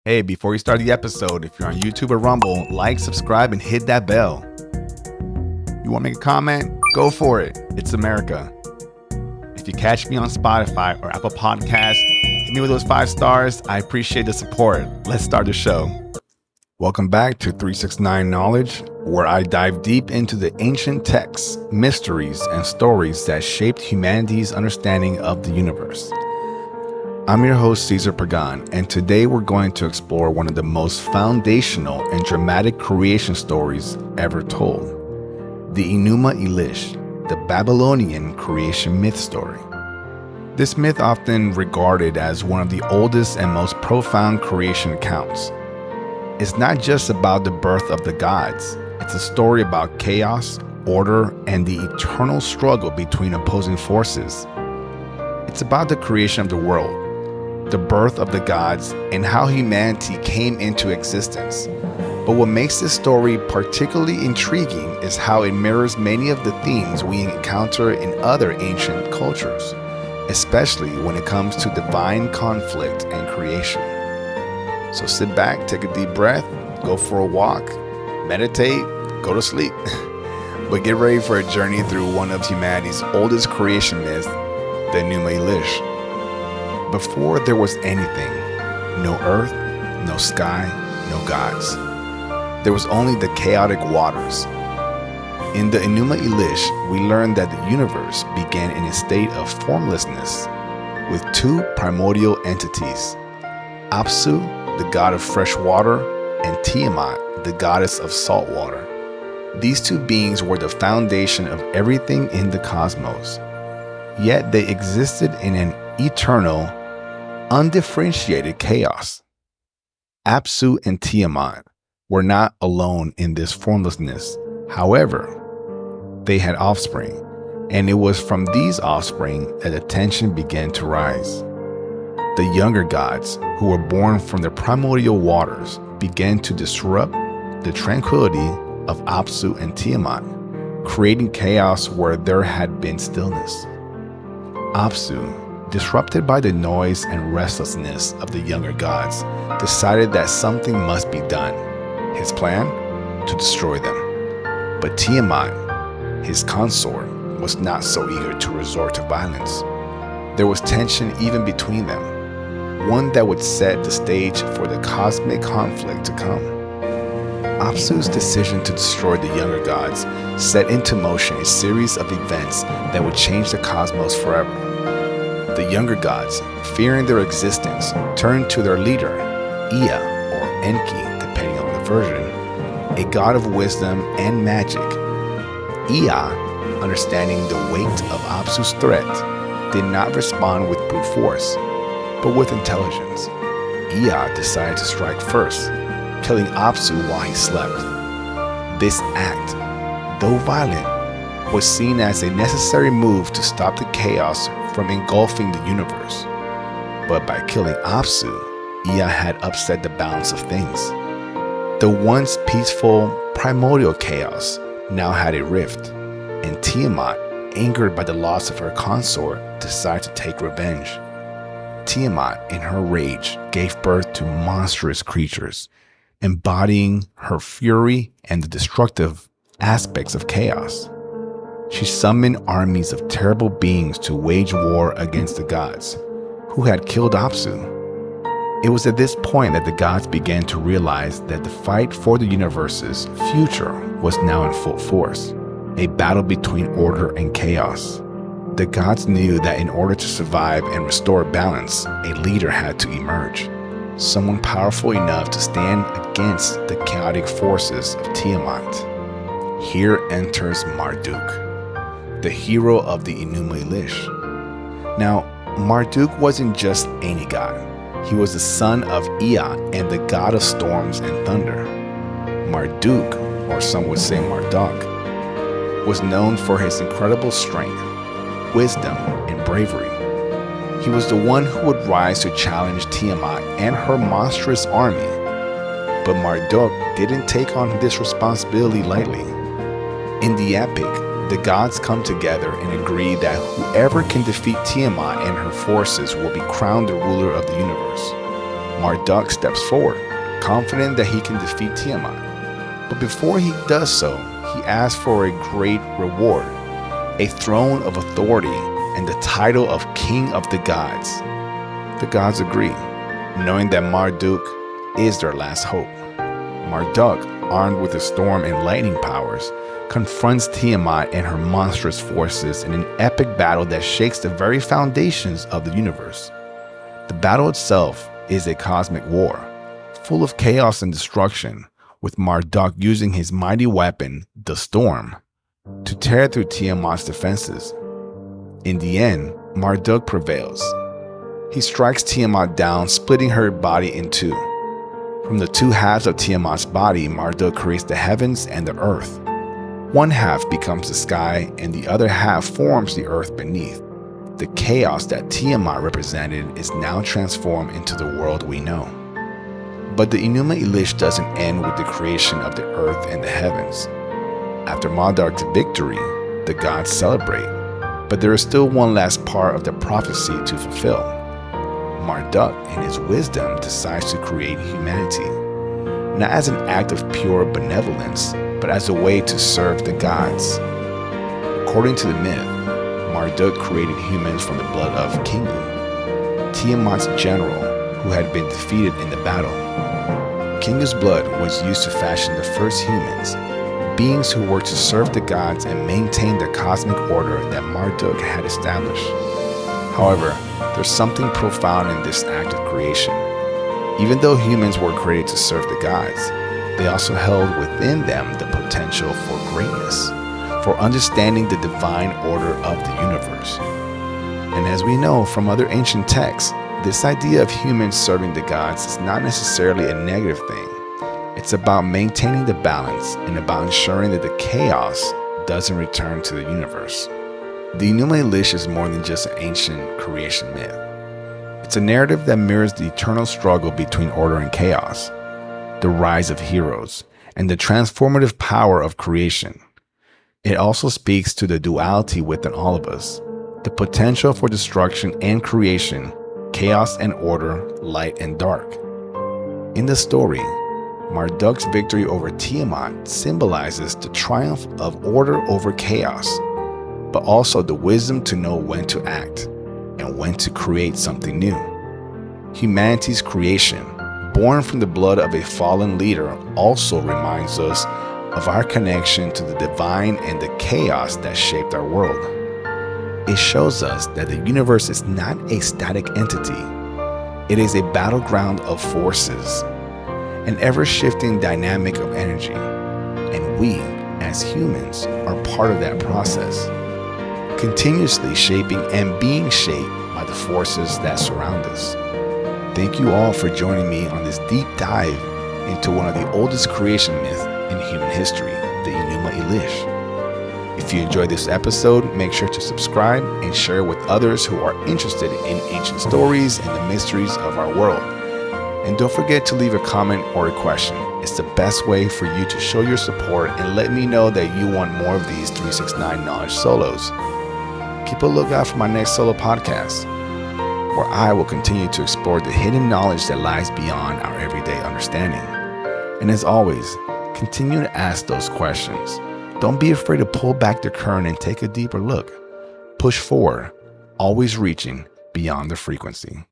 Hey, before you start the episode, if you're on YouTube or Rumble, like, subscribe, and hit that bell. You want to make a comment? Go for it. It's America. If you catch me on Spotify or Apple Podcasts, hit me with those 5 stars. I appreciate the support. Let's start the show. Welcome back to 369 Knowledge, where I dive deep into the ancient texts, mysteries, and stories that shaped humanity's understanding of the universe. I'm your host, Cesar Pagan, and today we're going to explore one of the most foundational and dramatic creation stories ever told, the Enūma Eliš, the Babylonian creation myth story. This myth, often regarded as one of the oldest and most profound creation accounts, is not just about the birth of the gods. It's a story about chaos, order, and the eternal struggle between opposing forces. It's about the creation of the world, the birth of the gods, and how humanity came into existence. But what makes this story particularly intriguing is how it mirrors many of the themes we encounter in other ancient cultures, especially when it comes to divine conflict and creation. So sit back, take a deep breath, go for a walk, meditate, go to sleep. But get ready for a journey through one of humanity's oldest creation myths, the Enuma Eliš. Before there was anything, no earth, no sky, no gods. There was only the chaotic waters. In the Enuma Eliš, we learn that the universe began in a state of formlessness with 2 primordial entities, Apsu, the god of fresh water, and Tiamat, the goddess of salt water. These 2 beings were the foundation of everything in the cosmos, yet they existed in an eternal, undifferentiated chaos. Apsu and Tiamat were not alone in this formlessness. However, they had offspring, and it was from these offspring that the tension began to rise. The younger gods, who were born from the primordial waters, began to disrupt the tranquility of Apsu and Tiamat, creating chaos where there had been stillness. Apsu, disrupted by the noise and restlessness of the younger gods, decided that something must be done. His plan? To destroy them. But Tiamat, his consort, was not so eager to resort to violence. There was tension even between them, one that would set the stage for the cosmic conflict to come. Apsu's decision to destroy the younger gods set into motion a series of events that would change the cosmos forever. The younger gods, fearing their existence, turned to their leader, Ea, or Enki, depending on the version, a god of wisdom and magic. Ea, understanding the weight of Apsu's threat, did not respond with brute force, but with intelligence. Ea decided to strike first, killing Apsu while he slept. This act, though violent, was seen as a necessary move to stop the chaos from engulfing the universe. But by killing Apsu, Ea had upset the balance of things. The once peaceful, primordial chaos now had a rift, and Tiamat, angered by the loss of her consort, decided to take revenge. Tiamat, in her rage, gave birth to monstrous creatures, embodying her fury and the destructive aspects of chaos. She summoned armies of terrible beings to wage war against the gods, who had killed Apsu. It was at this point that the gods began to realize that the fight for the universe's future was now in full force, a battle between order and chaos. The gods knew that in order to survive and restore balance, a leader had to emerge, someone powerful enough to stand against the chaotic forces of Tiamat. Here enters Marduk, the hero of the Enuma Eliš. Now, Marduk wasn't just any god. He was the son of Ea and the god of storms and thunder. Marduk, or some would say Marduk, was known for his incredible strength, wisdom, and bravery. He was the one who would rise to challenge Tiamat and her monstrous army. But Marduk didn't take on this responsibility lightly. In the epic, the gods come together and agree that whoever can defeat Tiamat and her forces will be crowned the ruler of the universe. Marduk steps forward, confident that he can defeat Tiamat. But before he does so, he asks for a great reward, a throne of authority and the title of King of the Gods. The gods agree, knowing that Marduk is their last hope. Marduk, armed with the storm and lightning powers, confronts Tiamat and her monstrous forces in an epic battle that shakes the very foundations of the universe. The battle itself is a cosmic war, full of chaos and destruction, with Marduk using his mighty weapon, the storm, to tear through Tiamat's defenses. In the end, Marduk prevails. He strikes Tiamat down, splitting her body in two. From the two halves of Tiamat's body, Marduk creates the heavens and the earth. One half becomes the sky, and the other half forms the earth beneath. The chaos that Tiamat represented is now transformed into the world we know. But the Enūma Eliš doesn't end with the creation of the earth and the heavens. After Marduk's victory, the gods celebrate, but there is still one last part of the prophecy to fulfill. Marduk, in his wisdom, decides to create humanity, not as an act of pure benevolence, but as a way to serve the gods. According to the myth, Marduk created humans from the blood of Enūma, Tiamat's general, who had been defeated in the battle. Enūma's blood was used to fashion the first humans, beings who were to serve the gods and maintain the cosmic order that Marduk had established. However, there's something profound in this act of creation. Even though humans were created to serve the gods, they also held within them the potential for greatness, for understanding the divine order of the universe. And as we know from other ancient texts, this idea of humans serving the gods is not necessarily a negative thing. It's about maintaining the balance and about ensuring that the chaos doesn't return to the universe. The Enūma Eliš is more than just an ancient creation myth. It's a narrative that mirrors the eternal struggle between order and chaos, the rise of heroes, and the transformative power of creation. It also speaks to the duality within all of us, the potential for destruction and creation, chaos and order, light and dark. In the story, Marduk's victory over Tiamat symbolizes the triumph of order over chaos, but also the wisdom to know when to act and when to create something new. Humanity's creation, born from the blood of a fallen leader, also reminds us of our connection to the divine and the chaos that shaped our world. It shows us that the universe is not a static entity. It is a battleground of forces, an ever-shifting dynamic of energy, and we, as humans, are part of that process, continuously shaping and being shaped by the forces that surround us. Thank you all for joining me on this deep dive into one of the oldest creation myths in human history, the Enūma Eliš. If you enjoyed this episode, make sure to subscribe and share with others who are interested in ancient stories and the mysteries of our world. And don't forget to leave a comment or a question. It's the best way for you to show your support and let me know that you want more of these 369 Knowledge Solos. Keep a lookout for my next solo podcast, where I will continue to explore the hidden knowledge that lies beyond our everyday understanding. And as always, continue to ask those questions. Don't be afraid to pull back the curtain and take a deeper look. Push forward, always reaching beyond the frequency.